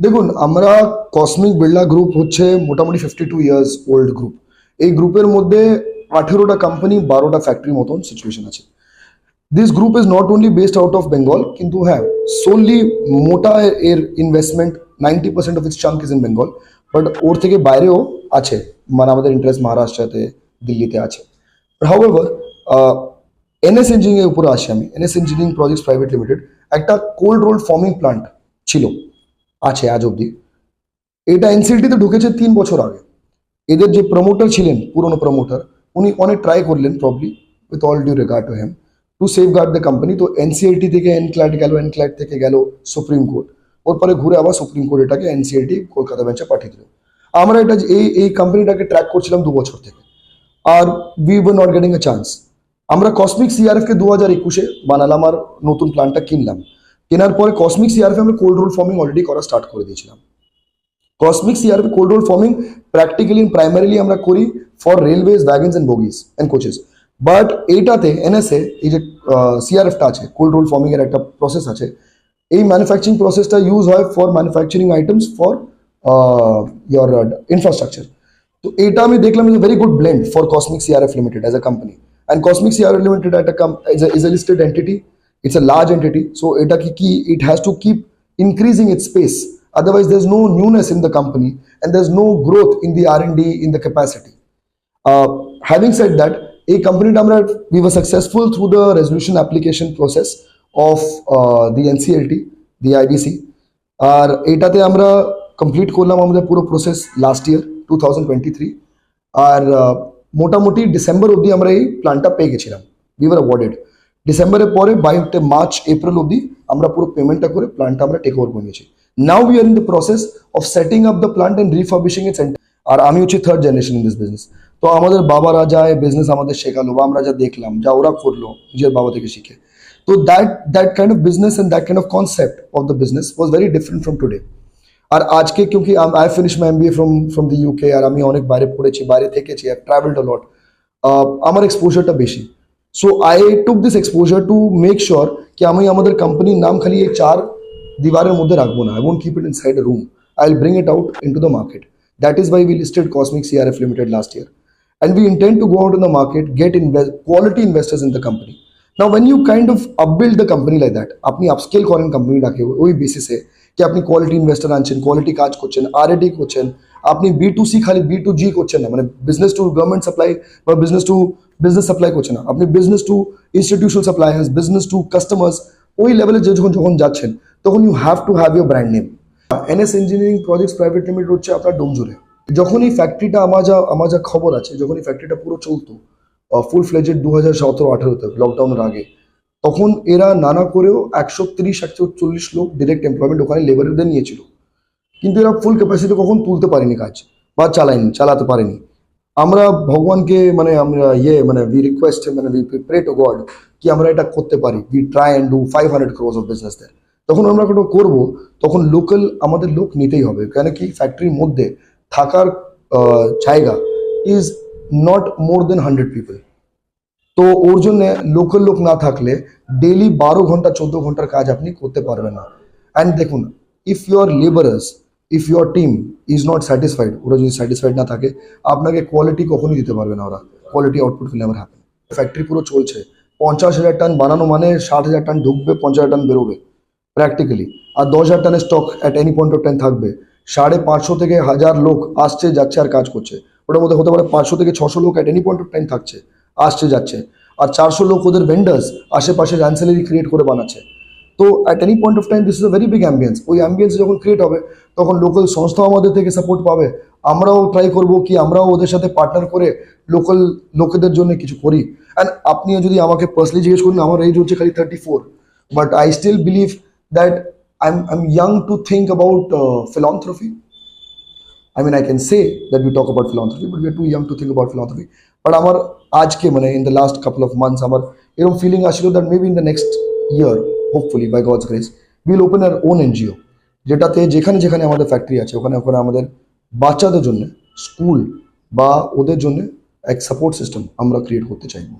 দেখুন, আমরা cosmic Birla group হচ্ছে মোটামুটি 52 ইয়ার্স ওল্ড গ্রুপ। এই গ্রুপের মধ্যে 18টা কোম্পানি, 12টা ফ্যাক্টরির মতন সিচুয়েশন আছে। This group is not only based out of Bengal, কিন্তু হ্যাঁ, সোললি মোটা এর investment 90% of its chunk is in Bengal. But ওর থেকে বাইরেও আছে, মানে আমাদের ইন্টারেস্ট মহারাষ্ট্রতে, দিল্লিতে আছে। হাউএভার, এনএস ইঞ্জিনিয়ারিং এর উপরে আসি আমি। NS engineering projects private limited একটা কোল্ড রোল ফর্মিং প্লান্ট ছিল, আছে আজ অব্দি। এটা এনসিএলটিতে ঢুকেছে 3 বছর আগে। এদের যে প্রমোটার ছিলেন, পুরনো প্রমোটার, উনি অনেক ট্রাই করলেন, probably with all due regard to him, to safeguard the company. তো এনসিএলটি থেকে এনক্ল্যাট গেল, এনক্ল্যাট থেকে গেল সুপ্রিম কোর্ট, ওর পরে ঘুরে আবার সুপ্রিম কোর্ট এটাকে এনসিএলটি কলকাতা বেঞ্চে পাঠিয়ে দিল। আমরা এটা এই এই কোম্পানিটাকে ট্র্যাক করছিলাম 2 বছর থেকে, আর we were not getting a chance. আমরা কসমিক সিআরএফ কে 2021-এ বানালাম আর নতুন প্ল্যানটা কিনলাম। কেনার পরে কসমিক সিআরএফ আমরা কোল্ড রোল ফর্মিং অলরেডি করা স্টার্ট করে দিয়েছিলাম। Cosmic CRF cold roll forming practically primarily আমরা করি for railways, wagons and bogies and coaches. But এইটাতে এনএসএ এই যে সিআরএফটা আছে, কোল্ড রোল ফর্মিং এর একটা প্রসেস আছে। এই ম্যানুফ্যাকচারিং প্রসেসটা ইউজ হয় for manufacturing items for your infrastructure. তো এটা আমি দেখলাম is a very good blend for Cosmic CRF Limited as a company. And Cosmic CRF Limited একটা is a listed entity, it's a large entity, so it has to keep increasing its space, otherwise there's no newness in the company and there's no growth in the R&D, in the capacity. Having said that, a company we were successful through the resolution application process of the NCLT, the IBC, আর এটাতে আমরা complete করলাম আমাদের পুরো process last year 2023। আর মোটামুটি December অবধি আমরা এই প্ল্যানটা পেয়ে গেছিলাম, উই ওয়ার অ্যাওয়ার্ডেড। ডিসেম্বরের পরে বাই মার্চ এপ্রিল অবধি আমরা পুরো পেমেন্টটা করে প্ল্যান্টটা আমরা টেক ওভার করে নিয়েছি। Now we are in the process of setting up the plant and refurbishing its. আর আমি হচ্ছে third generation in this business. তো আমাদের বাবারা যা বিজনেস আমাদের শেখালো বা আমরা যা দেখলাম, যা ওরা করলো নিজের বাবা থেকে শিখে, তো that kind of business and that kind of concept of the business was very different from today. আর আজকে क्योंकि I finish my MBA from the UK, আর আমি অনেক বাইরে পড়েছি, বাইরে থেকেছি, আই ট্রাভেলড আ লট, আমার এক্সপোজারটা বেশি। So I took this exposure to make sure कि আমি আমাদের কোম্পানির নাম খালি এই 4 দীवारेর মধ্যে রাখবো না। I won't keep it inside a room, I will bring it out into the market. That is why we listed cosmic CRF limited last year, and we intend to go out in the market, get quality investors in the company. Now when you kind of upbuild the company like that, আপনি upscale করেন কোম্পানিটাকে ওই বেসিসে কি আপনি quality investor আনছেন, quality কাজ করছেন, R&D করছেন, আপনি B2C খালি B2G করছেন না, মানে বিজনেস টু গভর্নমেন্ট সাপ্লাই বা বিজনেস টু বিজনেস সাপ্লাই করছেন না, আপনি business to institutional suppliers, business to customers, ওই লেভেলে যখন যাচ্ছেন, তখন you have to have your brand name. NS engineering projects private limited হচ্ছে আপনার ডোমজুড়ে। যখন এই ফ্যাক্টরিটা আমার যা খবর আছে, যখন এই ফ্যাক্টরিটা পুরো চলতো ফুল ফ্লেজেড 2017-18-তে লকডাউনের আগে, তখন এরা নানা করেও 130-140 লোক ডিরেক্ট এমপ্লয়মেন্ট ওখানে লেবারদের নিয়েছিল, কিন্তু এরা ফুল ক্যাপাসিটি কখন তুলতে পারেনি কাজ, বা চালাতে পারেনি। আমরা ভগবানকে মানে আমরা উই রিকোয়েস্ট, মানে উই প্রে টু গড কি আমরা এটা করতে পারি, we try and do 500 crores of business there. তখন আমরা ওটা করবো, তখন লোকাল আমাদের লোক নিতেই হবে, কেন কি ফ্যাক্টরির মধ্যে থাকার জায়গা is not more than 100 people. তো ওর জন্য লোকাল লোক না থাকলে ডেইলি 12 ঘন্টা 14 ঘন্টার কাজ আপনি করতে পারবেন না। অ্যান্ড দেখুন, if your labourers, if your team is not satisfied, ওরা যদি স্যাটিসফাইড না থাকে, আপনাকে কোয়ালিটি কখনোই দিতে পারবে না ওরা, quality output will never happen. Factory পুরো চলছে, 50,000 টন বানানো মানে 60,000 টন ঢুকবে, 50,000 টন বেরোবে প্র্যাকটিক্যালি, আর 10,000 টনের stock at any point of time থাকবে। 550 থেকে 1000 লোক আসছে যাচ্ছে আর কাজ করছে, ওটার মধ্যে হতে পারে 500 থেকে 600 লোক at any point of time থাকছে, আসছে যাচ্ছে, আর 400 লোক ওদের ভেন্ডার্স আশেপাশে অ্যান্সেলারি ক্রিয়েট করে বানাচ্ছে। তো at any point of time this is a very big ambience. ওই অ্যাম্বিয়েন্স যখন ক্রিয়েট হবে, তখন লোকাল সংস্থাও আমাদের থেকে সাপোর্ট পাবে, আমরাও ট্রাই করবো কি আমরাও ওদের সাথে পার্টনার করে লোকাল লোকেদের জন্য কিছু করি। অ্যান্ড আপনিও যদি আমাকে পার্সনালি জিজ্ঞেস করেন, আমার এজ হচ্ছে খালি 34, but I still believe that I'm young to think about philanthropy. I mean, I can say that we talk about philanthropy, but we are too young to think about philanthropy. But আমার আজকে মানে in the last couple of months আমার এরকম feeling আসছিল that maybe in the next year, hopefully by God's grace, we'll open our own NGO, যেটাতে যেখানে আমাদের factory আছে ওখানে আমাদের বাচ্চাদের জন্য স্কুল বা ওদের জন্য এক সাপোর্ট সিস্টেম আমরা ক্রিয়েট করতে চাইবো।